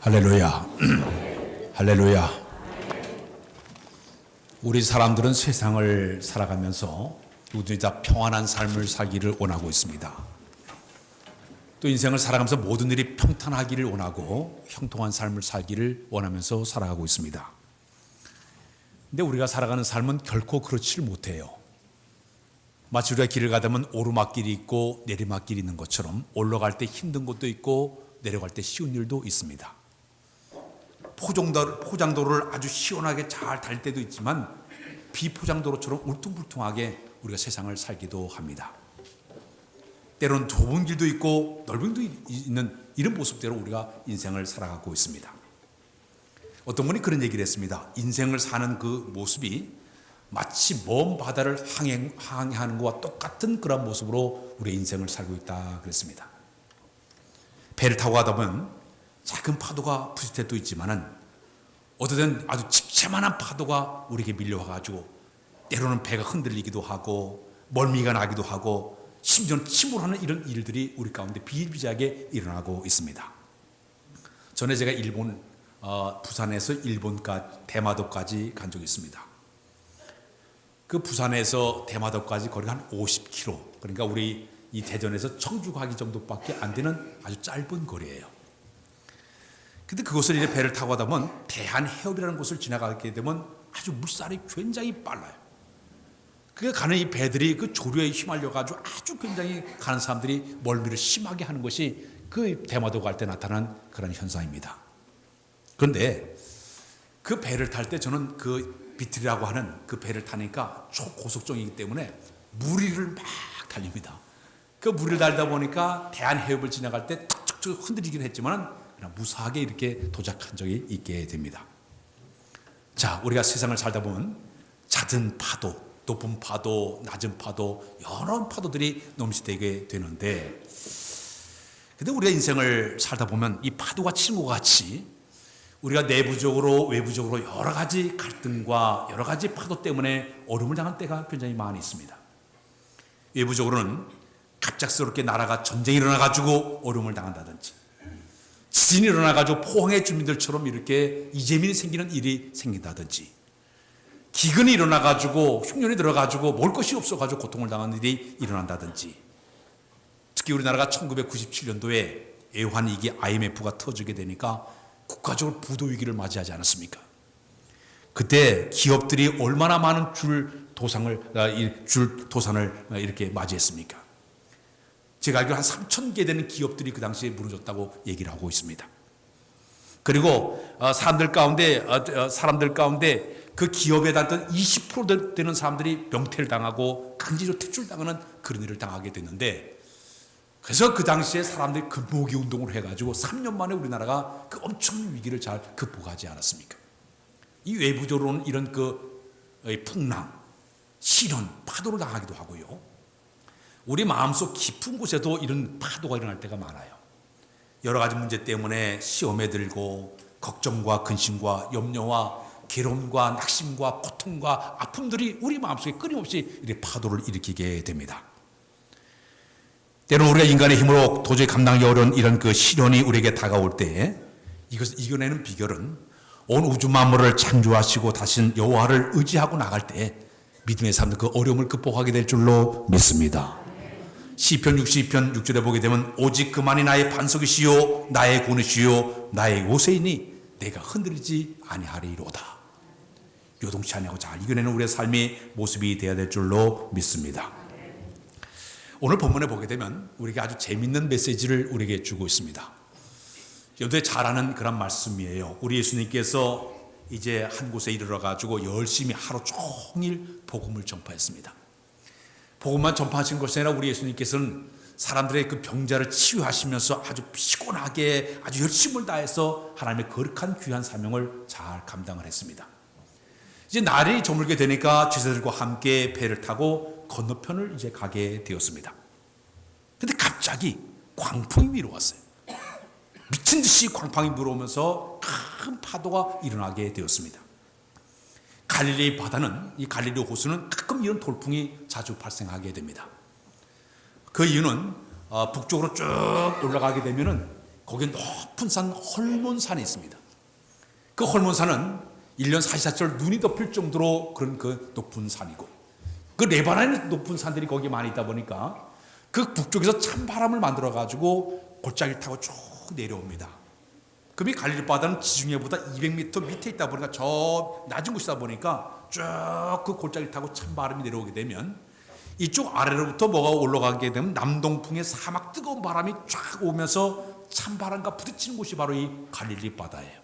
할렐루야. 할렐루야. 우리 사람들은 세상을 살아가면서 모두 다 평안한 삶을 살기를 원하고 있습니다. 또 인생을 살아가면서 모든 일이 평탄하기를 원하고 형통한 삶을 살기를 원하면서 살아가고 있습니다. 근데 우리가 살아가는 삶은 결코 그렇지를 못해요. 마치 우리가 길을 가다 보면 오르막길이 있고 내리막길이 있는 것처럼 올라갈 때 힘든 것도 있고 내려갈 때 쉬운 일도 있습니다. 포장도로를 아주 시원하게 잘 달 때도 있지만 비포장도로처럼 울퉁불퉁하게 우리가 세상을 살기도 합니다. 때로는 좁은 길도 있고 넓은 길도 있는 이런 모습대로 우리가 인생을 살아가고 있습니다. 어떤 분이 그런 얘기를 했습니다. 인생을 사는 그 모습이 마치 먼 바다를 항해하는 것과 똑같은 그런 모습으로 우리의 인생을 살고 있다 그랬습니다. 배를 타고 가다 보면 작은 파도가 부딪힐 때도 있지만은 어떤 아주 집채만한 파도가 우리에게 밀려와가지고 때로는 배가 흔들리기도 하고 멀미가 나기도 하고 심지어는 침몰하는 이런 일들이 우리 가운데 비일비재하게 일어나고 있습니다. 전에 제가 부산에서 대마도까지 간 적이 있습니다. 그 부산에서 대마도까지 거리가 한 50km, 그러니까 우리 이 대전에서 청주 가기 정도밖에 안 되는 아주 짧은 거리예요. 근데 그곳을 이제 배를 타고 가다 보면 대한해협이라는 곳을 지나가게 되면 아주 물살이 굉장히 빨라요. 그 가는 이 배들이 그 조류에 휘말려가지고 아주 굉장히 가는 사람들이 멀미를 심하게 하는 것이 그 대마도 갈 때 나타난 그런 현상입니다. 그런데 그 배를 탈 때 저는 그 비틀이라고 하는 그 배를 타니까 초고속정이기 때문에 무리를 막 달립니다. 그 무리를 달다 보니까 대한해협을 지나갈 때 툭툭 흔들리긴 했지만 그냥 무사하게 이렇게 도착한 적이 있게 됩니다. 자, 우리가 세상을 살다 보면 잦은 파도, 높은 파도, 낮은 파도, 여러 파도들이 넘치게 되는데, 근데 우리가 인생을 살다 보면 이 파도가 치는 것 같이 우리가 내부적으로 외부적으로 여러 가지 갈등과 여러 가지 파도 때문에 어려움을 당할 때가 굉장히 많이 있습니다. 외부적으로는 갑작스럽게 나라가 전쟁이 일어나가지고 어려움을 당한다든지, 지진이 일어나가지고 포항의 주민들처럼 이렇게 이재민이 생기는 일이 생긴다든지, 기근이 일어나가지고 흉년이 들어가지고 먹을 것이 없어가지고 고통을 당하는 일이 일어난다든지, 특히 우리나라가 1997년도에 애환위기 IMF가 터지게 되니까 국가적으로 부도위기를 맞이하지 않았습니까? 그때 기업들이 얼마나 많은 줄 도산을 이렇게 맞이했습니까? 제가 알기로 한 3,000개 되는 기업들이 그 당시에 무너졌다고 얘기를 하고 있습니다. 그리고 사람들 가운데 그 기업에 다녔던 20% 되는 사람들이 명퇴를 당하고 강제로 퇴출당하는 그런 일을 당하게 됐는데, 그래서 그 당시에 사람들이 금모기 운동을 해가지고 3년 만에 우리나라가 그 엄청난 위기를 잘 극복하지 않았습니까? 이 외부적으로는 이런 그 풍랑, 시련, 파도를 당하기도 하고요. 우리 마음속 깊은 곳에도 이런 파도가 일어날 때가 많아요. 여러 가지 문제 때문에 시험에 들고 걱정과 근심과 염려와 괴로움과 낙심과 고통과 아픔들이 우리 마음속에 끊임없이 이렇게 파도를 일으키게 됩니다. 때로는 우리가 인간의 힘으로 도저히 감당하기 어려운 이런 그 시련이 우리에게 다가올 때 이것을 이겨내는 비결은 온 우주 만물을 창조하시고 다신 여호와를 의지하고 나갈 때 믿음의 삶도 그 어려움을 극복하게 될 줄로 믿습니다. 시편 62편 6절에 보게 되면 오직 그만이 나의 반석이시요 나의 구원이시요 나의 요새이니 내가 흔들리지 아니하리로다. 요동치 아니하고 잘 이겨내는 우리의 삶의 모습이 되어야 될 줄로 믿습니다. 오늘 본문에 보게 되면 우리에게 아주 재밌는 메시지를 우리에게 주고 있습니다. 여러분들이 잘 아는 그런 말씀이에요. 우리 예수님께서 이제 한 곳에 이르러 가지고 열심히 하루 종일 복음을 전파했습니다. 복음만 전파하신 것이 아니라 우리 예수님께서는 사람들의 그 병자를 치유하시면서 아주 피곤하게 아주 열심을 다해서 하나님의 거룩한 귀한 사명을 잘 감당을 했습니다. 이제 날이 저물게 되니까 제자들과 함께 배를 타고 건너편을 이제 가게 되었습니다. 근데 갑자기 광풍이 밀어왔어요. 미친 듯이 광풍이 불어오면서 큰 파도가 일어나게 되었습니다. 갈릴리 바다는, 이 갈릴리 호수는 가끔 이런 돌풍이 자주 발생하게 됩니다. 그 이유는 북쪽으로 쭉 올라가게 되면은 거기에 높은 산 헐몬산이 있습니다. 그 헐몬산은 1년 44절 눈이 덮일 정도로 그런 그 높은 산이고, 그 레바논의 높은 산들이 거기에 많이 있다 보니까 그 북쪽에서 찬바람을 만들어 가지고 골짜기를 타고 쭉 내려옵니다. 그럼 이 갈릴리 바다는 지중해보다 200m 밑에 있다 보니까 저 낮은 곳이다 보니까 쭉 그 골짜기를 타고 찬바람이 내려오게 되면 이쪽 아래로부터 뭐가 올라가게 되면 남동풍의 사막 뜨거운 바람이 쫙 오면서 찬바람과 부딪히는 곳이 바로 이 갈릴리 바다예요.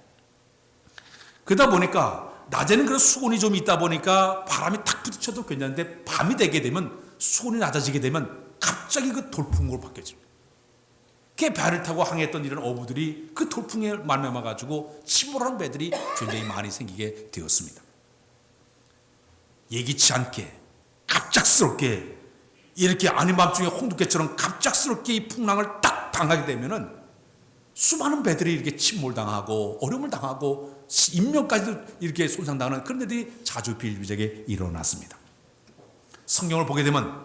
그러다 보니까 낮에는 그런 수온이 좀 있다 보니까 바람이 탁 부딪혀도 괜찮은데 밤이 되게 되면 수온이 낮아지게 되면 갑자기 그 돌풍으로 바뀌어집니다. 그 배를 타고 항해했던 이런 어부들이 그 돌풍에 말미암아 가지고 침몰하는 배들이 굉장히 많이 생기게 되었습니다. 예기치 않게 갑작스럽게 이렇게 아닌 밤중에 홍두깨처럼 갑작스럽게 이 풍랑을 딱 당하게 되면은 수많은 배들이 이렇게 침몰당하고 어려움을 당하고 인명까지도 이렇게 손상당하는 그런 일들이 자주 비일비재하게 일어났습니다. 성경을 보게 되면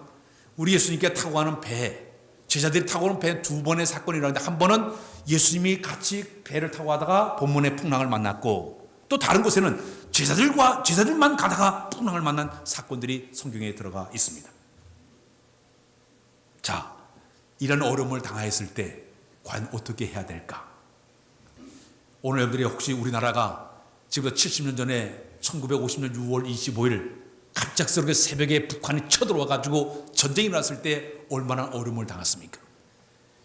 우리 예수님께 타고 가는 배, 제자들이 타고 오는 배 두 번의 사건이 일어났는데, 한 번은 예수님이 같이 배를 타고 가다가 본문의 풍랑을 만났고, 또 다른 곳에는 제자들만 가다가 풍랑을 만난 사건들이 성경에 들어가 있습니다. 자, 이런 어려움을 당하였을 때 과연 어떻게 해야 될까? 오늘 여러분들이 혹시 우리나라가 지금부터 70년 전에 1950년 6월 25일 갑작스럽게 새벽에 북한이 쳐들어와 가지고 전쟁이 일어났을 때 얼마나 어려움을 당했습니까?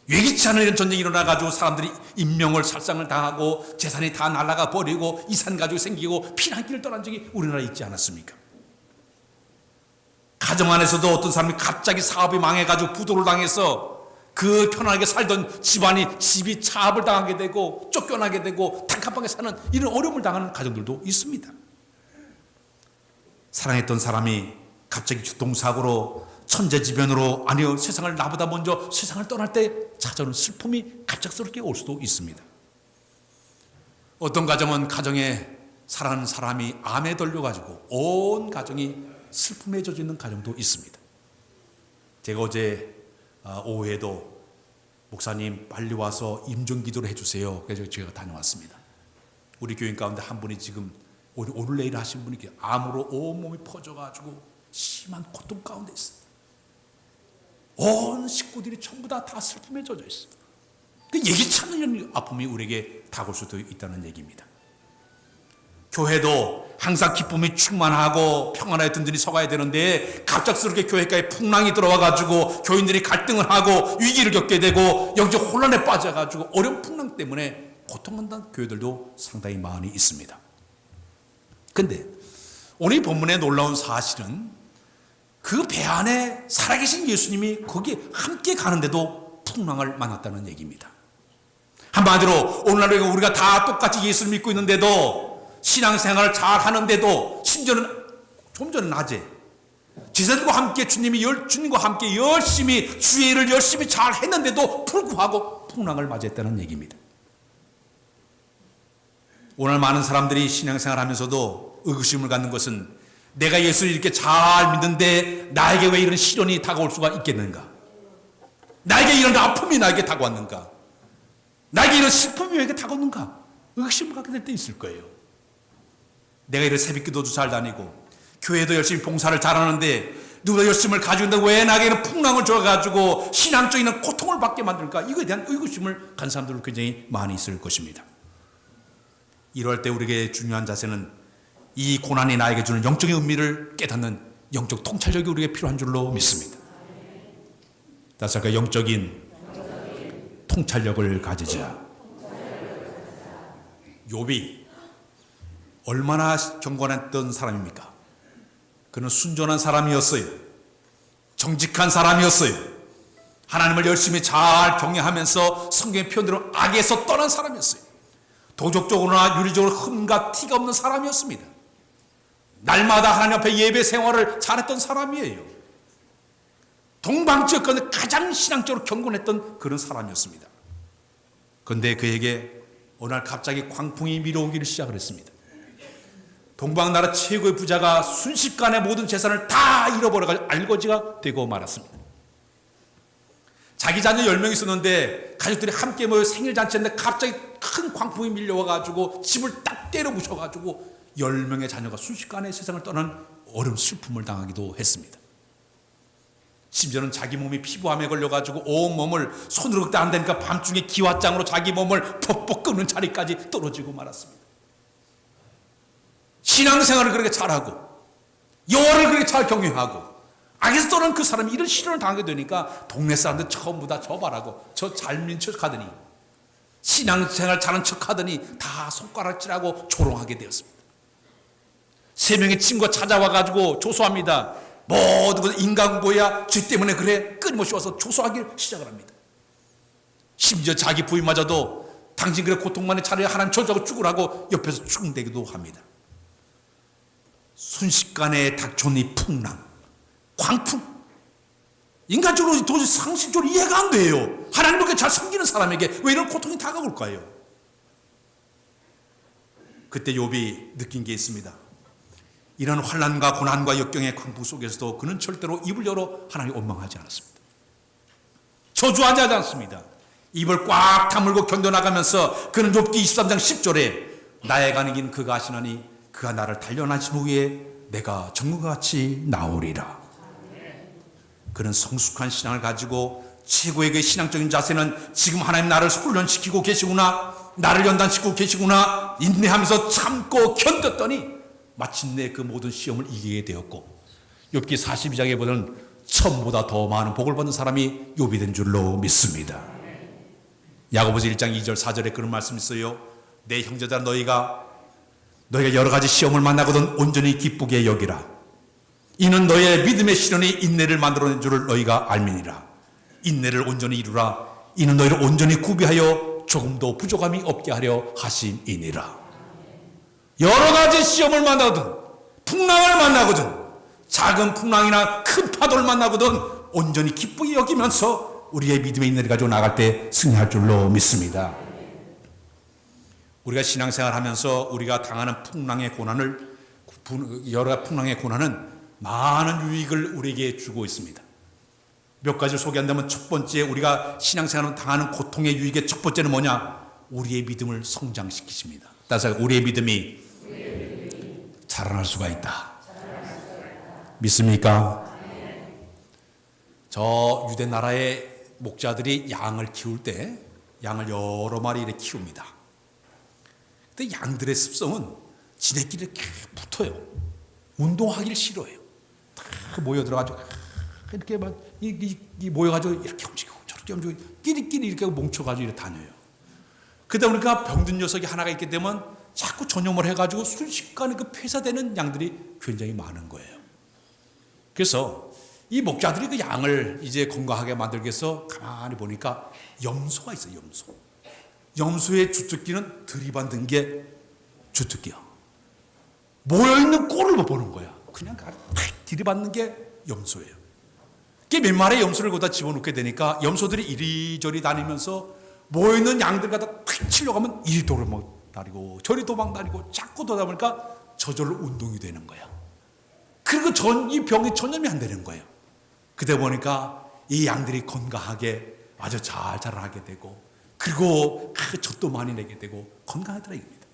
예기치 않은 이런 전쟁이 일어나 가지고 사람들이 인명을 살상을 당하고 재산이 다 날아가 버리고 이산 가족이 생기고 피난길을 떠난 적이 우리나라에 있지 않았습니까? 가정 안에서도 어떤 사람이 갑자기 사업이 망해가지고 부도를 당해서 그 편안하게 살던 집이 차압을 당하게 되고 쫓겨나게 되고 단칸방에 사는 이런 어려움을 당하는 가정들도 있습니다. 사랑했던 사람이 갑자기 교통사고로 천재지변으로, 아니요 세상을 나보다 먼저 세상을 떠날 때 찾아오는 슬픔이 갑작스럽게 올 수도 있습니다. 어떤 가정은 가정에 사랑하는 사람이 암에 걸려가지고 온 가정이 슬픔에 젖어 있는 가정도 있습니다. 제가 어제 오후에도 목사님 빨리 와서 임종기도를 해주세요. 그래서 제가 다녀왔습니다. 우리 교인 가운데 한 분이 지금 오늘 내일 하신 분이 암으로 온몸이 퍼져가지고 심한 고통 가운데 있어요. 온 식구들이 전부 다 슬픔에 젖어 있어요. 예기치 않은 아픔이 우리에게 다가올 수도 있다는 얘기입니다. 교회도 항상 기쁨이 충만하고 평안하게 든든히 서가야 되는데 갑작스럽게 교회가에 풍랑이 들어와가지고 교인들이 갈등을 하고 위기를 겪게 되고 영적 혼란에 빠져가지고 어려운 풍랑 때문에 고통받는 교회들도 상당히 많이 있습니다. 근데 오늘 이 본문의 놀라운 사실은 그 배 안에 살아계신 예수님이 거기에 함께 가는데도 풍랑을 만났다는 얘기입니다. 한마디로 오늘날 우리가 다 똑같이 예수를 믿고 있는데도, 신앙생활을 잘 하는데도, 심지어는 좀 전에 낮에 제자들과 함께 주님과 함께 열심히 주의 일을 열심히 잘 했는데도 불구하고 풍랑을 맞이했다는 얘기입니다. 오늘 많은 사람들이 신앙생활 하면서도 의구심을 갖는 것은 내가 예수를 이렇게 잘 믿는데 나에게 왜 이런 시련이 다가올 수가 있겠는가? 나에게 이런 아픔이 나에게 다가왔는가? 나에게 이런 슬픔이 왜 이렇게 다가오는가? 의구심을 갖게 될 때 있을 거예요. 내가 이런 새벽기도도 잘 다니고 교회도 열심히 봉사를 잘하는데 누가 열심을 가지고 있는데 왜 나에게 이런 풍랑을 줘가지고 신앙적인 고통을 받게 만들까? 이거에 대한 의구심을 가진 사람들은 굉장히 많이 있을 것입니다. 이럴 때 우리에게 중요한 자세는 이 고난이 나에게 주는 영적인 의미를 깨닫는 영적 통찰력이 우리에게 필요한 줄로 믿습니다. 다시 한번 영적인 통찰력을 가지자. 욥이 얼마나 경건했던 사람입니까? 그는 순전한 사람이었어요. 정직한 사람이었어요. 하나님을 열심히 잘 경외하면서 성경의 표현대로 악에서 떠난 사람이었어요. 도덕적으로나 윤리적으로 흠과 티가 없는 사람이었습니다. 날마다 하나님 앞에 예배 생활을 잘했던 사람이에요. 동방지역 가운데 가장 신앙적으로 경건했던 그런 사람이었습니다. 그런데 그에게 어느 날 갑자기 광풍이 밀어오기를 시작을 했습니다. 동방나라 최고의 부자가 순식간에 모든 재산을 다 잃어버려가지고 알거지가 되고 말았습니다. 자기 자녀 10명 있었는데 가족들이 함께 모여 생일 잔치했는데 갑자기 큰 광풍이 밀려와가지고 집을 딱 때려 부셔가지고 10명의 자녀가 순식간에 세상을 떠나는 어려운 슬픔을 당하기도 했습니다. 심지어는 자기 몸이 피부암에 걸려가지고 온몸을 손으로 그때 안 되니까 밤중에 기왓장으로 자기 몸을 벅벅 끄는 자리까지 떨어지고 말았습니다. 신앙생활을 그렇게 잘하고 여호와를 그렇게 잘 경외하고 악에서 떠난 그 사람이 이런 시련을 당하게 되니까 동네 사람들 전부 다 저 봐라고 저 잘민 척하더니 신앙생활 잘한 척하더니 다 손가락질하고 조롱하게 되었습니다. 3명의 친구가 찾아와가지고 조소합니다. 모든 것은 인간보야 죄 때문에 그래 끊임없이 와서 조소하기 시작을 합니다. 심지어 자기 부인마저도 당신 그래 고통만에 차라리 하나님 저주하고 죽으라고 옆에서 추궁대기도 합니다. 순식간에 닥쳐온 이 풍랑, 광풍, 인간적으로 도저히 상식적으로 이해가 안 돼요. 하나님을 그렇게 잘 섬기는 사람에게 왜 이런 고통이 다가올까요? 그때 욥이 느낀 게 있습니다. 이런 환난과 고난과 역경의 광풍 속에서도 그는 절대로 입을 열어 하나님 원망하지 않았습니다. 저주하지 않습니다. 입을 꽉 다물고 견뎌나가면서 그는 욥기 23장 10절에 나의 간을 이긴 그가 하시나니 그가 나를 단련하신 후에 내가 정금과 같이 나오리라. 그는 성숙한 신앙을 가지고 최고의 그 신앙적인 자세는 지금 하나님 나를 훈련시키고 계시구나, 나를 연단시키고 계시구나 인내하면서 참고 견뎠더니 마침내 그 모든 시험을 이기게 되었고 욥기 42장에 보면 처음보다 더 많은 복을 받는 사람이 욥이 된 줄로 믿습니다. 야고보서 1장 2절 4절에 그런 말씀이 있어요. 내 형제들아 너희가 여러 가지 시험을 만나거든 온전히 기쁘게 여기라. 이는 너의 믿음의 시련이 인내를 만들어낸 줄을 너희가 알미니라. 인내를 온전히 이루라. 이는 너희를 온전히 구비하여 조금도 부족함이 없게 하려 하심이니라. 여러 가지 시험을 만나거든, 풍랑을 만나거든, 작은 풍랑이나 큰 파도를 만나거든 온전히 기쁘게 여기면서 우리의 믿음의 인내를 가지고 나갈 때 승리할 줄로 믿습니다. 우리가 신앙생활 하면서 우리가 당하는 풍랑의 고난을, 여러 풍랑의 고난은 많은 유익을 우리에게 주고 있습니다. 몇 가지를 소개한다면 첫 번째, 우리가 신앙생활을 당하는 고통의 유익의 첫 번째는 뭐냐? 우리의 믿음을 성장시키십니다. 따라서 우리의 믿음이 자라날 수가 있다. 믿습니까? 저 유대 나라의 목자들이 양을 키울 때 양을 여러 마리 이렇게 키웁니다. 근데 양들의 습성은 지네끼리 이렇게 붙어요. 운동하기를 싫어해요. 다 모여 들어가지고 이렇게 막 모여가지고 이렇게 움직이고 저렇게 움직이고 끼리끼리 이렇게 뭉쳐가지고 이렇게 다녀요. 그러다 보니까 병든 녀석이 하나가 있게 되면 자꾸 전염을 해가지고 순식간에 그 폐사되는 양들이 굉장히 많은 거예요. 그래서 이 목자들이 그 양을 이제 건강하게 만들기 위해서 가만히 보니까 염소가 있어요. 염소. 염소의 주특기는 들이받는 게 주특기야. 모여있는 꼴을 못 보는 거야. 그냥 탁 들이받는 게 염소예요. 그게 몇 마리의 염소를 거기다 집어넣게 되니까 염소들이 이리저리 다니면서 모여있는 양들 갖다 탁 치려고 하면 이리 도망다니고 저리 도망다니고 자꾸 돌다 보니까 저절로 운동이 되는 거야. 그리고 이 병이 전염이 안 되는 거예요. 그러다 보니까 이 양들이 건강하게 아주 잘 자라나게 되고 그리고 젖도 많이 내게 되고 건강하더라 이겁니다.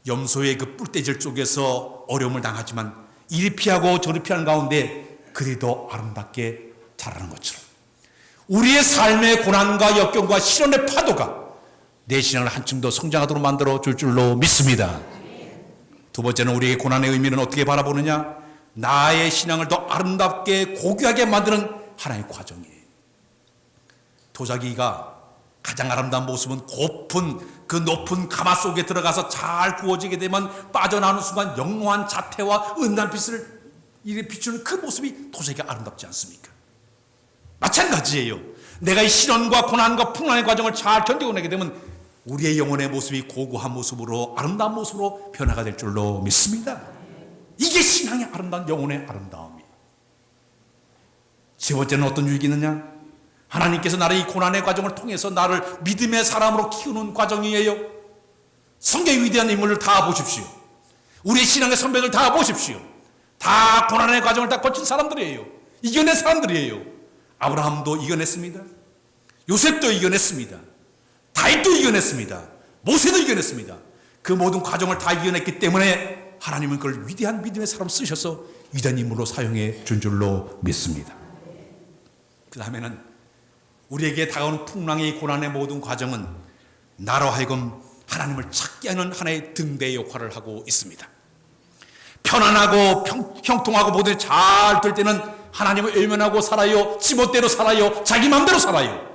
염소의 그 뿔떼질 쪽에서 어려움을 당하지만 이리 피하고 저리 피하는 가운데 그들이 더 아름답게 자라는 것처럼 우리의 삶의 고난과 역경과 시련의 파도가 내 신앙을 한층 더 성장하도록 만들어 줄 줄로 믿습니다. 두 번째는 우리의 고난의 의미는 어떻게 바라보느냐? 나의 신앙을 더 아름답게 고귀하게 만드는 하나의 과정이에요. 도자기가 가장 아름다운 모습은 고픈 그 높은 가마 속에 들어가서 잘 구워지게 되면 빠져나오는 순간 영롱한 자태와 은단 빛을 이렇게 비추는 그 모습이 도자기가 아름답지 않습니까? 마찬가지예요. 내가 이 시련과 고난과 풍랑의 과정을 잘 견디고 내게 되면 우리의 영혼의 모습이 고고한 모습으로 아름다운 모습으로 변화가 될 줄로 믿습니다. 이게 신앙의 아름다운 영혼의 아름다움이에요. 세 번째는 어떤 유익이 있느냐? 하나님께서 나를 이 고난의 과정을 통해서 나를 믿음의 사람으로 키우는 과정이에요. 성경의 위대한 인물을 다 보십시오. 우리의 신앙의 선배들 다 보십시오. 다 고난의 과정을 다 거친 사람들이에요. 이겨낸 사람들이에요. 아브라함도 이겨냈습니다. 요셉도 이겨냈습니다. 다윗도 이겨냈습니다. 모세도 이겨냈습니다. 그 모든 과정을 다 이겨냈기 때문에 하나님은 그걸 위대한 믿음의 사람 쓰셔서 위대한 인물로 사용해 준 줄로 믿습니다. 그 다음에는 우리에게 다가오는 풍랑의 고난의 모든 과정은 나로 하여금 하나님을 찾게 하는 하나의 등대 역할을 하고 있습니다. 편안하고 형통하고 모든 잘 될 때는 하나님을 외면하고 살아요. 지멋대로 살아요. 자기 마음대로 살아요.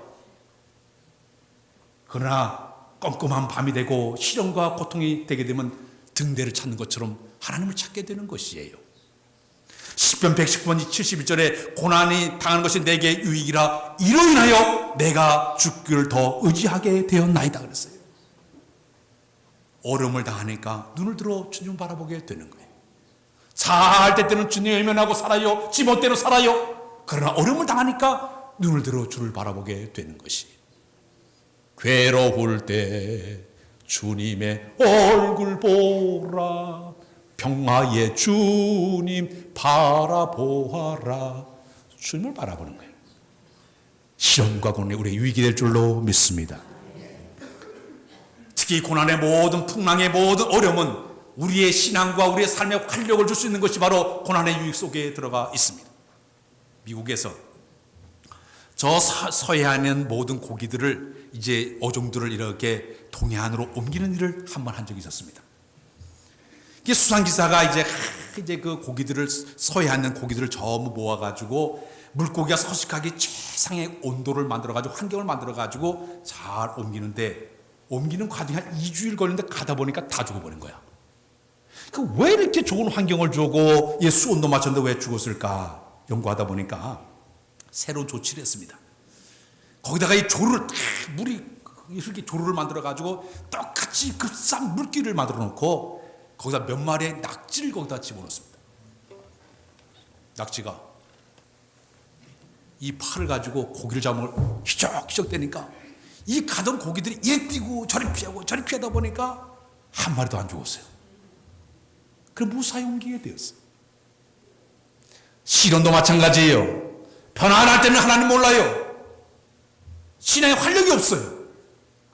그러나 껌껌한 밤이 되고 시련과 고통이 되게 되면 등대를 찾는 것처럼 하나님을 찾게 되는 것이에요. 시편 119편 71절에 고난이 당하는 것이 내게 유익이라 이로 인하여 내가 주를 더 의지하게 되었나이다 그랬어요. 어려움을 당하니까 눈을 들어 주님 바라보게 되는 거예요. 잘 될 때는 주님 외면하고 살아요. 지멋대로 살아요. 그러나 어려움을 당하니까 눈을 들어 주를 바라보게 되는 것이. 괴로울 때 주님의 얼굴 보라. 평화의 주님 바라보아라. 주님을 바라보는 거예요. 시험과 고난이 우리의 유익이 될 줄로 믿습니다. 특히 고난의 모든 풍랑의 모든 어려움은 우리의 신앙과 우리의 삶에 활력을 줄 수 있는 것이 바로 고난의 유익 속에 들어가 있습니다. 미국에서 저 서해안의 모든 고기들을 이제 어종들을 이렇게 동해안으로 옮기는 일을 한 번 한 적이 있었습니다. 이게 수상기사가 이제 그 고기들을 서해안 고기들을 전부 모아가지고 물고기가 서식하기 최상의 온도를 만들어가지고 환경을 만들어가지고 잘 옮기는데 옮기는 과정이 한 2주일 걸리는데 가다 보니까 다 죽어버린 거야. 왜 이렇게 좋은 환경을 주고 수온도 맞췄는데 왜 죽었을까 연구하다 보니까 새로운 조치를 했습니다. 거기다가 이 조를 물이 이렇게 조를 만들어가지고 똑같이 급산 물기를 만들어 놓고 거기다 몇 마리의 낙지를 거기다 집어넣습니다. 낙지가 이 팔을 가지고 고기를 잡으면 휘적휘적 대니까 이 가던 고기들이 이리 뛰고 저리 피하고 저리 피하다 보니까 한 마리도 안 죽었어요. 그럼 무사히 옮기게 되었어요. 시련도 마찬가지예요. 편안할 때는 하나님 몰라요. 신앙에 활력이 없어요.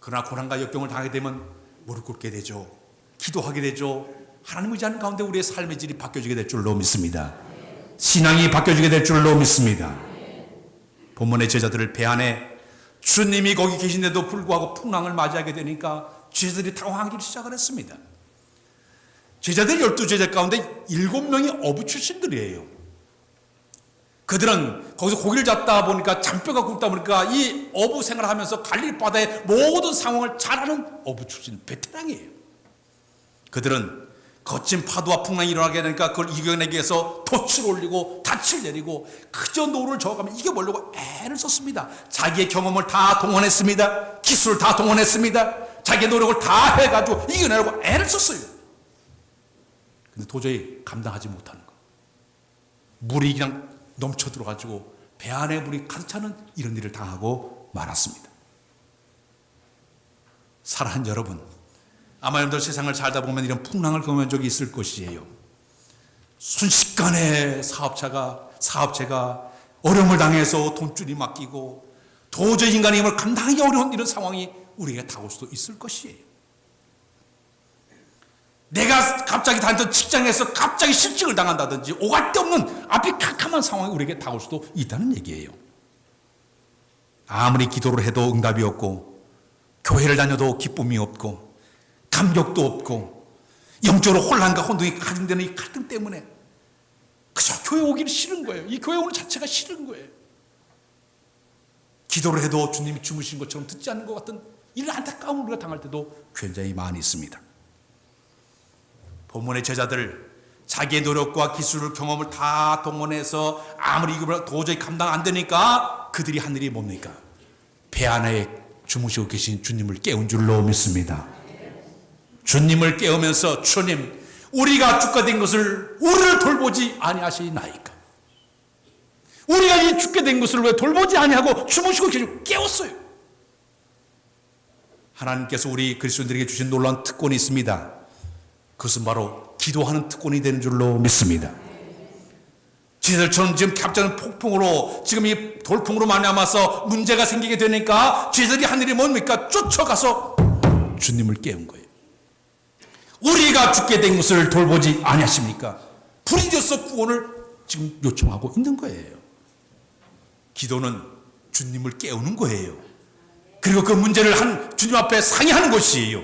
그러나 고난과 역경을 당하게 되면 무릎 꿇게 되죠. 기도하게 되죠. 하나님 의지하는 가운데 우리의 삶의 질이 바뀌어지게 될 줄로 믿습니다. 신앙이 바뀌어지게 될 줄로 믿습니다. 본문의 제자들을 배 안에 주님이 거기 계신데도 불구하고 풍랑을 맞이하게 되니까 제자들이 당황하기 시작을 했습니다. 제자들 12제자 가운데 7명이 어부 출신들이에요. 그들은 거기서 고기를 잡다 보니까 잔뼈가 굵다 보니까 이 어부 생활을 하면서 갈릴리 바다의 모든 상황을 잘 아는 어부 출신 베테랑이에요. 그들은 거친 파도와 풍랑이 일어나게 되니까 그걸 이겨내기 위해서 돛을 올리고 닻을 내리고 그저 노를 저어가며 이겨보려고 애를 썼습니다. 자기의 경험을 다 동원했습니다. 기술을 다 동원했습니다. 자기의 노력을 다 해가지고 이겨내려고 애를 썼어요. 근데 도저히 감당하지 못하는 거. 물이 그냥 넘쳐들어가지고 배 안에 물이 가득 차는 이런 일을 당하고 말았습니다. 사랑하는 여러분, 아마 여러분들 세상을 살다 보면 이런 풍랑을 경험한 적이 있을 것이에요. 순식간에 사업체가 어려움을 당해서 돈줄이 맡기고 도저히 인간의 힘을 감당하기 어려운 이런 상황이 우리에게 다가올 수도 있을 것이에요. 내가 갑자기 다니던 직장에서 갑자기 실직을 당한다든지 오갈 데 없는 앞이 캄캄한 상황이 우리에게 다가올 수도 있다는 얘기예요. 아무리 기도를 해도 응답이 없고 교회를 다녀도 기쁨이 없고 감격도 없고 영적으로 혼란과 혼동이 가중되는 이 갈등 때문에 그저 교회 오기는 싫은 거예요. 이 교회 오는 자체가 싫은 거예요. 기도를 해도 주님이 주무신 것처럼 듣지 않는 것 같은 이런 안타까움을 우리가 당할 때도 굉장히 많이 있습니다. 본문의 제자들 자기의 노력과 기술을 경험을 다 동원해서 아무리 이걸 도저히 감당 안 되니까 그들이 한 일이 뭡니까? 배 안에 주무시고 계신 주님을 깨운 줄로 믿습니다. 주님을 깨우면서 주님 우리가 죽게 된 것을 우리를 돌보지 아니하시나이까? 우리가 이 죽게 된 것을 왜 돌보지 아니하고 주무시고 계시고 깨웠어요. 하나님께서 우리 그리스도인들에게 주신 놀라운 특권이 있습니다. 그것은 바로 기도하는 특권이 되는 줄로 믿습니다. 쟤들처럼 지금 갑자기 폭풍으로 지금 이 돌풍으로 말미암아서 문제가 생기게 되니까 쟤들이 한 일이 뭡니까? 쫓아가서 주님을 깨운 거예요. 우리가 죽게 된 것을 돌보지 아니하십니까? 불이 되어서 구원을 지금 요청하고 있는 거예요. 기도는 주님을 깨우는 거예요. 그리고 그 문제를 주님 앞에 상의하는 것이에요.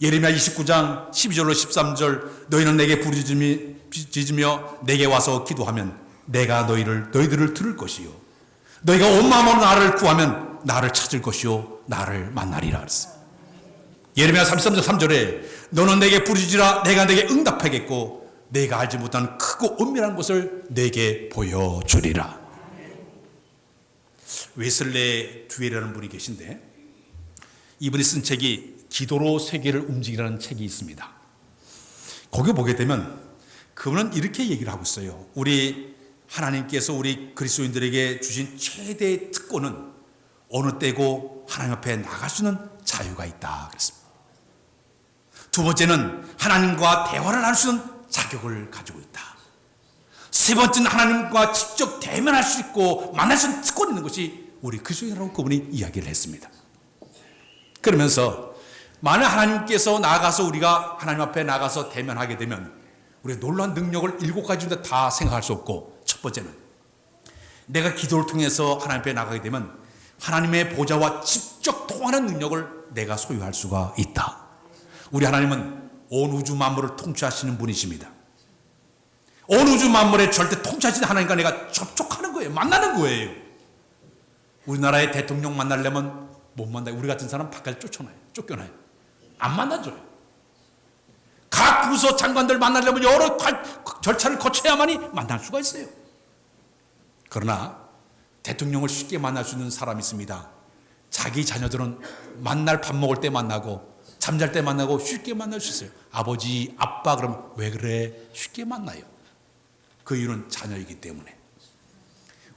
예레미야 29장 12절로 13절 너희는 내게 부르짖으며 내게 와서 기도하면 내가 너희들을 들을 것이요 너희가 온 마음으로 나를 구하면 나를 찾을 것이요 나를 만나리라 그랬어요. 예레미야 33장 3절에 너는 내게 부르짖으라 내가 내게 응답하겠고 내가 알지 못한 크고 은밀한 것을 내게 보여주리라. 웨슬레 듀엘이라는 분이 계신데 이분이 쓴 책이 기도로 세계를 움직이라는 책이 있습니다. 거기 보게 되면 그분은 이렇게 얘기를 하고 있어요. 우리 하나님께서 우리 그리스도인들에게 주신 최대의 특권은 어느 때고 하나님 앞에 나갈 수 있는 자유가 있다 그랬습니다. 두 번째는 하나님과 대화를 할 수 있는 자격을 가지고 있다. 세 번째는 하나님과 직접 대면할 수 있고 만날 수 있는 특권이 있는 것이 우리 그리스도인이라고 그분이 이야기를 했습니다. 그러면서 만약 하나님께서 나가서 우리가 하나님 앞에 나가서 대면하게 되면 우리가 놀라운 능력을 7가지인데 다 생각할 수 없고, 첫 번째는 내가 기도를 통해서 하나님 앞에 나가게 되면 하나님의 보좌와 직접 통하는 능력을 내가 소유할 수가 있다. 우리 하나님은 온 우주 만물을 통치하시는 분이십니다. 온 우주 만물에 절대 통치하시는 하나님과 내가 접촉하는 거예요. 만나는 거예요. 우리나라의 대통령 만나려면 못 만나요. 우리 같은 사람 바깥에 쫓겨나요. 안 만나줘요. 각 부서 장관들 만나려면 여러 절차를 거쳐야만이 만날 수가 있어요. 그러나 대통령을 쉽게 만날 수 있는 사람이 있습니다. 자기 자녀들은 만날 밥 먹을 때 만나고 잠잘 때 만나고 쉽게 만날 수 있어요. 아버지, 아빠 그러면 왜 그래? 쉽게 만나요. 그 이유는 자녀이기 때문에.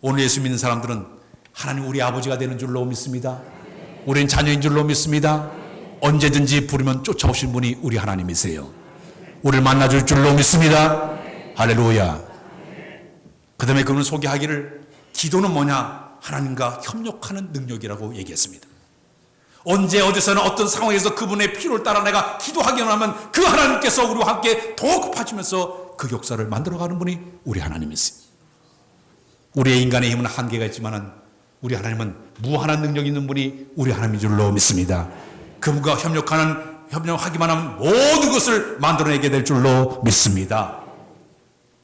오늘 예수 믿는 사람들은 하나님 우리 아버지가 되는 줄로 믿습니다. 우리는 자녀인 줄로 믿습니다. 언제든지 부르면 쫓아오신 분이 우리 하나님이세요. 우리를 만나줄 줄로 믿습니다. 할렐루야. 그 다음에 그분을 소개하기를 기도는 뭐냐? 하나님과 협력하는 능력이라고 얘기했습니다. 언제 어디서나 어떤 상황에서 그분의 필요를 따라 내가 기도하기만 하면 그 하나님께서 우리와 함께 더 급하시면서 그 역사를 만들어가는 분이 우리 하나님이세요. 우리의 인간의 힘은 한계가 있지만 우리 하나님은 무한한 능력이 있는 분이 우리 하나님인 줄로 믿습니다. 그분과 협력하기만 하면 모든 것을 만들어내게 될 줄로 믿습니다.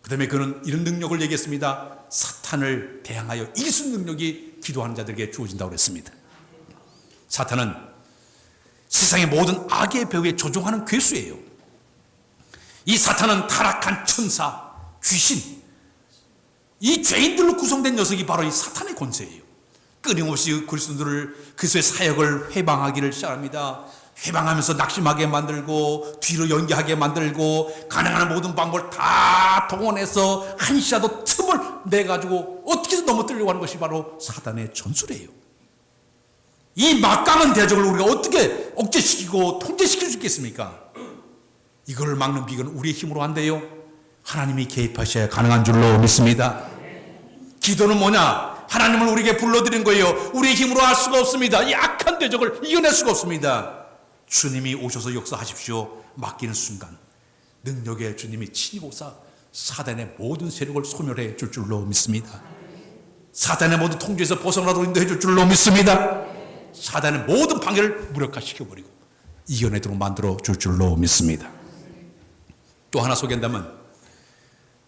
그 다음에 그는 이런 능력을 얘기했습니다. 사탄을 대항하여 이길 수 있는 능력이 기도하는 자들에게 주어진다고 그랬습니다. 사탄은 세상의 모든 악의 배후에 조종하는 괴수예요. 이 사탄은 타락한 천사, 귀신, 이 죄인들로 구성된 녀석이 바로 이 사탄의 권세예요. 끊임없이 그리스도인들을 그리스도의 사역을 회방하기를 시작합니다. 회방하면서 낙심하게 만들고 뒤로 연기하게 만들고 가능한 모든 방법을 다 동원해서 한시라도 틈을 내가지고 어떻게 해서 넘어뜨리려고 하는 것이 바로 사탄의 전술이에요. 이 막강한 대적을 우리가 어떻게 억제시키고 통제시킬 수 있겠습니까? 이걸 막는 비결은 우리의 힘으로 안 돼요. 하나님이 개입하셔야 가능한 줄로 믿습니다. 기도는 뭐냐? 하나님을 우리에게 불러드린 거예요. 우리의 힘으로 할 수가 없습니다. 이 악한 대적을 이겨낼 수가 없습니다. 주님이 오셔서 역사하십시오. 맡기는 순간 능력의 주님이 친히 오사 사단의 모든 세력을 소멸해 줄 줄로 믿습니다. 사단의 모든 통제에서 벗어나도록 인도해 줄 줄로 믿습니다. 사단의 모든 방해를 무력화시켜버리고 이겨내도록 만들어 줄 줄로 믿습니다. 또 하나 소개한다면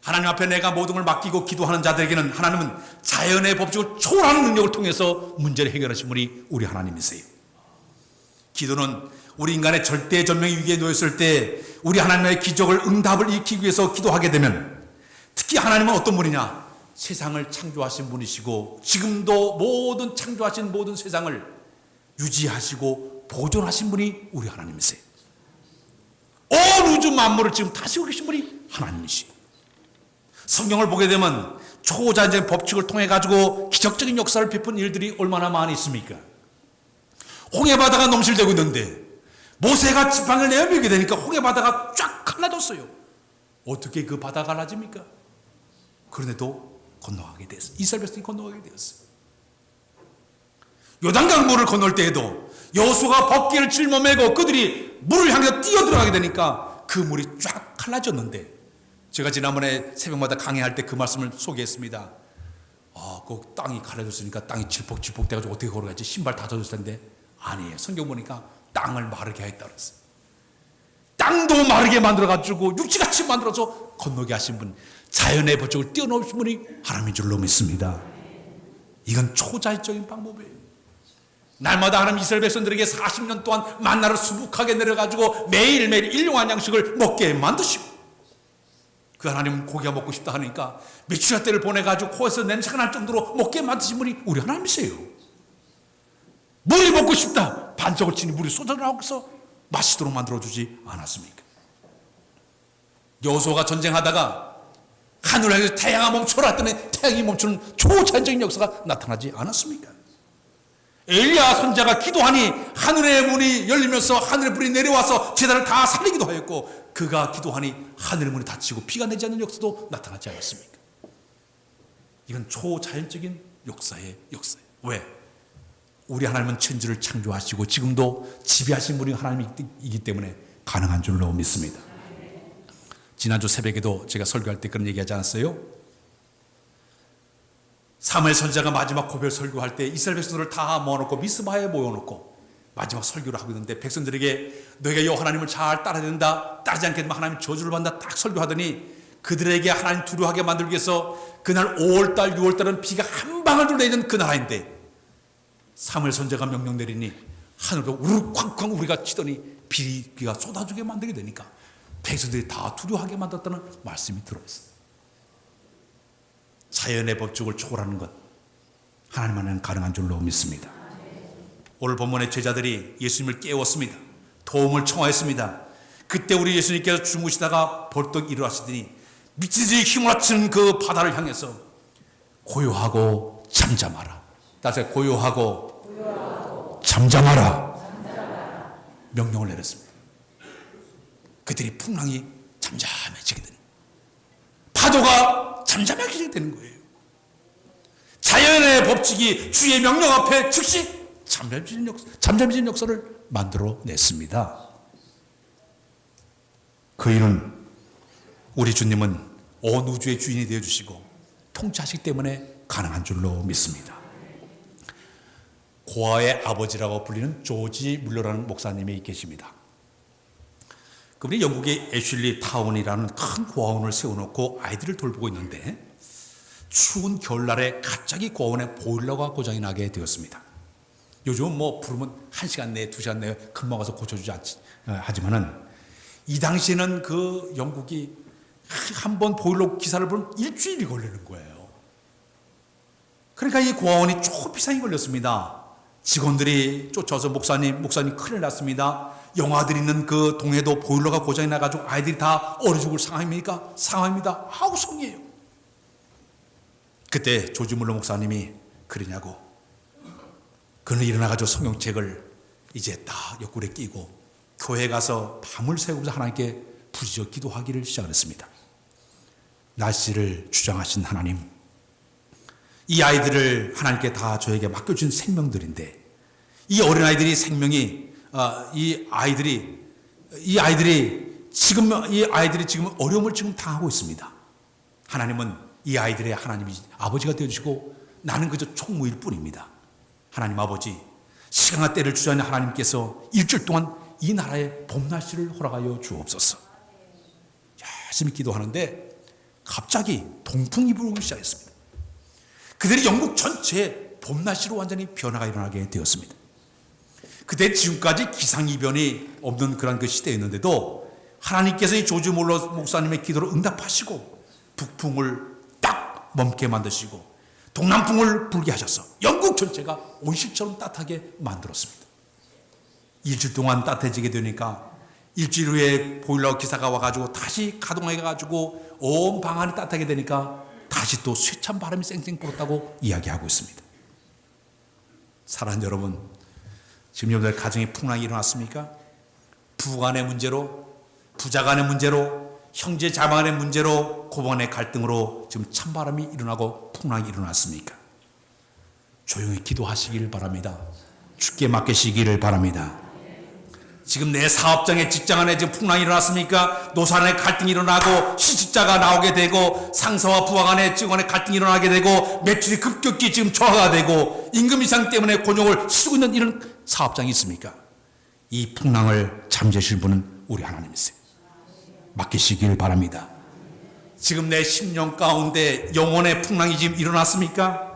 하나님 앞에 내가 모든 걸 맡기고 기도하는 자들에게는 하나님은 자연의 법칙을 초월하는 능력을 통해서 문제를 해결하신 분이 우리 하나님이세요. 기도는 우리 인간의 절대전명의 위기에 놓였을 때 우리 하나님의 기적을 응답을 일으키기 위해서 기도하게 되면 특히 하나님은 어떤 분이냐? 세상을 창조하신 분이시고 지금도 모든 창조하신 모든 세상을 유지하시고 보존하신 분이 우리 하나님이세요. 온 우주 만물을 지금 다스리고 계신 분이 하나님이시요. 성경을 보게 되면 초자연적인 법칙을 통해 가지고 기적적인 역사를 베푼 일들이 얼마나 많이 있습니까? 홍해바다가 넘실대고 있는데 모세가 지팡이를 내밀게 되니까 홍해바다가 쫙 갈라졌어요. 어떻게 그 바다가 갈라집니까? 그런데도 건너가게 되었어요. 이스라엘 백성이 건너가게 되었어요. 요단강 물을 건널 때에도 여호수아가 벗기를 짊어매고 그들이 물을 향해서 뛰어들어가게 되니까 그 물이 쫙 갈라졌는데, 제가 지난번에 새벽마다 강의할 때 그 말씀을 소개했습니다. 그 땅이 갈라졌으니까 땅이 질퍽질퍽 돼가지고 어떻게 걸어가지? 신발 다 젖었을 텐데, 아니에요. 성경 보니까 땅을 마르게 하였다 그랬어요. 땅도 마르게 만들어가지고 육지같이 만들어서 건너게 하신 분, 자연의 법칙을 뛰어넘으신 분이 하나님인 줄로 믿습니다. 이건 초자연적인 방법이에요. 날마다 하나님 이스라엘 백성들에게 40년 동안 만나를 수북하게 내려가지고 매일매일 일용할 양식을 먹게 만드시고, 그 하나님은 고기가 먹고 싶다 하니까 메추리알 떼를 보내가지고 코에서 냄새가 날 정도로 먹게 만드신 분이 우리 하나님이세요. 물이 먹고 싶다, 반석을 치니 물이 쏟아 나오고서 마시도록 만들어주지 않았습니까? 여호수아가 전쟁하다가 하늘에서 태양아 멈춰라 했더니 태양이 멈추는 초자연적인 역사가 나타나지 않았습니까? 엘리야 선지자가 기도하니 하늘의 문이 열리면서 하늘의 불이 내려와서 제자를 다 살리기도 하였고, 그가 기도하니 하늘의 문이 닫히고 비가 내지 않는 역사도 나타나지 않았습니까? 이건 초자연적인 역사예요. 왜? 우리 하나님은 천지를 창조하시고 지금도 지배하신 분이 하나님이기 때문에 가능한 줄로 믿습니다. 지난주 새벽에도 제가 설교할 때 그런 얘기하지 않았어요? 사무엘 선지자가 마지막 고별 설교할 때 이스라엘 백성들을 다 모아놓고 미스바에 모여놓고 마지막 설교를 하고 있는데, 백성들에게 너희가 여호와 하나님을 잘 따라야 된다, 따르지 않게 되면 하나님 저주를 받는다 딱 설교하더니, 그들에게 하나님 두려워하게 만들기 위해서 그날 5월달 6월달은 비가 한 방울도 내리는 그 나라인데, 사무엘 선지자가 명령 내리니 하늘도 우르르 쾅쾅 우리가 치더니 비가 쏟아지게 만들게 되니까 백성들이 다 두려워하게 만들었다는 말씀이 들어있어요. 자연의 법칙을 초월하는 것, 하나님만은 가능한 줄로 믿습니다. 오늘 본문의 제자들이 예수님을 깨웠습니다. 도움을 청하였습니다. 그때 우리 예수님께서 주무시다가 벌떡 일어나시더니 미친 듯이 휘몰아치는 그 바다를 향해서 고요하고 잠잠하라. 다시 고요하고 잠잠하라. 명령을 내렸습니다. 그들이 풍랑이 잠잠해지게 되는, 파도가 잠잠해지게 되는 거예요. 자연의 법칙이 주의 명령 앞에 즉시 잠잠해지는 역사를 만들어냈습니다. 그 이유는 우리 주님은 온 우주의 주인이 되어주시고 통치하시기 때문에 가능한 줄로 믿습니다. 고아의 아버지라고 불리는 조지 물러라는 목사님이 계십니다. 그분이 영국의 애슐리 타운이라는 큰 고아원을 세워놓고 아이들을 돌보고 있는데, 추운 겨울날에 갑자기 고아원에 보일러가 고장이 나게 되었습니다. 요즘은 뭐 부르면 1시간 내에 2시간 내에 금방 와서 고쳐주지 하지만은, 이 당시에는 그 영국이 한 번 보일러 기사를 부르면 일주일이 걸리는 거예요. 그러니까 이 고아원이 조금 비상이 걸렸습니다. 직원들이 쫓아서 목사님 큰일 났습니다. 영아들 있는 그 동네도 보일러가 고장이 나가지고 아이들이 다 얼어 죽을 상황입니다. 하고 성이에요. 그때 조지 물러 목사님이 그러냐고, 그는 일어나가지고 성경책을 이제 다 옆구리에 끼고 교회 가서 밤을 새우면서 하나님께 부지저 기도하기를 시작했습니다. 날씨를 주장하신 하나님, 이 아이들을 하나님께 다 저에게 맡겨준 생명들인데, 이 어린아이들이 생명이 이 아이들이 지금 어려움을 지금 당하고 있습니다. 하나님은 이 아이들의 하나님이 아버지가 되어주시고 나는 그저 총무일 뿐입니다. 하나님 아버지, 시간과 때를 주장하는 하나님께서 일주일 동안 이 나라에 봄날씨를 허락하여 주옵소서. 열심히 기도하는데 갑자기 동풍이 불기 시작했습니다. 그들이 영국 전체에 봄날씨로 완전히 변화가 일어나게 되었습니다. 그때 지금까지 기상이변이 없는 그런 그 시대였는데도 하나님께서 이 조지 몰러 목사님의 기도를 응답하시고 북풍을 딱 멈게 만드시고 동남풍을 불게 하셔서 영국 전체가 온실처럼 따뜻하게 만들었습니다. 일주일 동안 따뜻해지게 되니까 일주일 후에 보일러 기사가 와가지고 다시 가동해가지고 온 방안이 따뜻하게 되니까 다시 또 쇠찬 바람이 쌩쌩 불었다고 이야기하고 있습니다. 사랑하는 여러분, 지금 여러분들 가정에 풍랑이 일어났습니까? 부간의 문제로, 부자 간의 문제로, 형제 자매간의 문제로 고번의 갈등으로 지금 찬바람이 일어나고 풍랑이 일어났습니까? 조용히 기도하시길 바랍니다. 주께 맡기시기를 바랍니다. 지금 내 사업장에 직장 안에 지금 풍랑이 일어났습니까? 노사 간의 갈등이 일어나고 시집자가 나오게 되고 상사와 부하 간의 직원의 갈등이 일어나게 되고 매출이 급격히 지금 저하가 되고 임금 인상 때문에 곤욕을 치르고 있는 이런 사업장이 있습니까? 이 풍랑을 잠재실 분은 우리 하나님이세요. 맡기시길 바랍니다. 지금 내 심령 가운데 영혼의 풍랑이 지금 일어났습니까?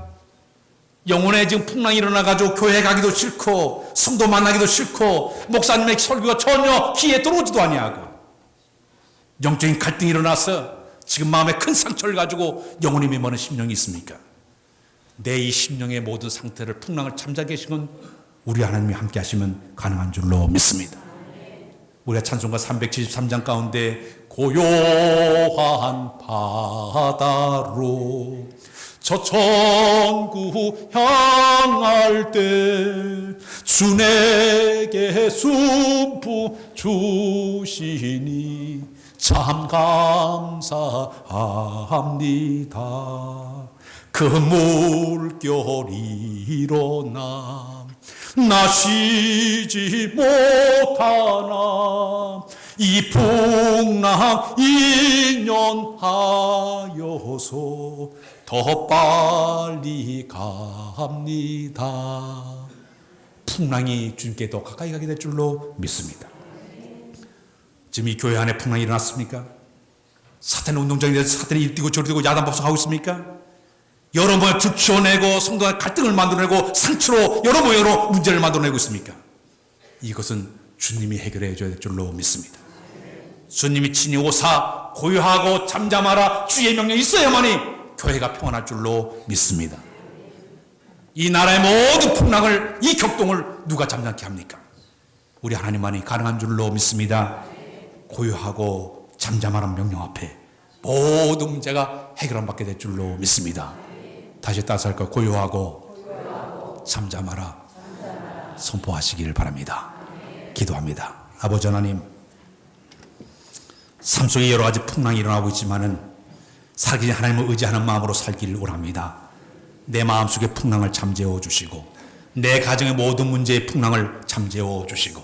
영혼에 지금 풍랑이 일어나가지고 교회 가기도 싫고 성도 만나기도 싫고 목사님의 설교가 전혀 귀에 들어오지도 아니하고 영적인 갈등이 일어나서 지금 마음에 큰 상처를 가지고 영혼이 메마른 심령이 있습니까? 내 이 심령의 모든 상태를 풍랑을 잠자게 하신 건 우리 하나님이 함께 하시면 가능한 줄로 믿습니다. 우리가 찬송가 373장 가운데 고요한 바다로 저 천국 향할 때 주 내게 숨부 주시니 참 감사합니다. 그 물결이 일어나 나 쉬지 못하나 이 풍랑 인연하여서 더 빨리 갑니다. 풍랑이 주님께 더 가까이 가게 될 줄로 믿습니다. 지금 이 교회 안에 풍랑이 일어났습니까? 사탄의 운동장에 대해서 사탄이 이뛰고 저리뛰고 야단법석하고 있습니까? 여러 모여 들춰내고 성도 간 갈등을 만들어내고 상처로 여러 모여로 문제를 만들어내고 있습니까? 이것은 주님이 해결해 줘야 될 줄로 믿습니다. 주님이 친히 오사 고요하고 잠잠하라 주의 명령이 있어야만이 교회가 평안할 줄로 믿습니다. 이 나라의 모든 풍랑을 이 격동을 누가 잠잠케 합니까? 우리 하나님만이 가능한 줄로 믿습니다. 고요하고 잠잠하라는 명령 앞에 모든 문제가 해결 받게 될 줄로 믿습니다. 다시 따서 할까? 고요하고 잠잠하라 선포하시기를 바랍니다. 기도합니다. 아버지 하나님, 삶 속에 여러 가지 풍랑이 일어나고 있지만은 살기 전에 하나님을 의지하는 마음으로 살기를 원합니다. 내 마음속에 풍랑을 잠재워 주시고 내 가정의 모든 문제의 풍랑을 잠재워 주시고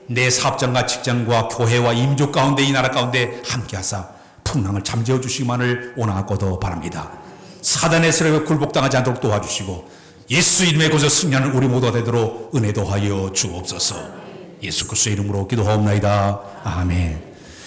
내 사업장과 직장과 교회와 임족 가운데 이 나라 가운데 함께 하사 풍랑을 잠재워 주시기만을 원하고도 바랍니다. 사단의 세력에 굴복당하지 않도록 도와주시고 예수 이름의 곳에서 승리하는 우리 모두가 되도록 은혜도 하여 주옵소서. 예수 그리스도의 이름으로 기도하옵나이다. 아멘.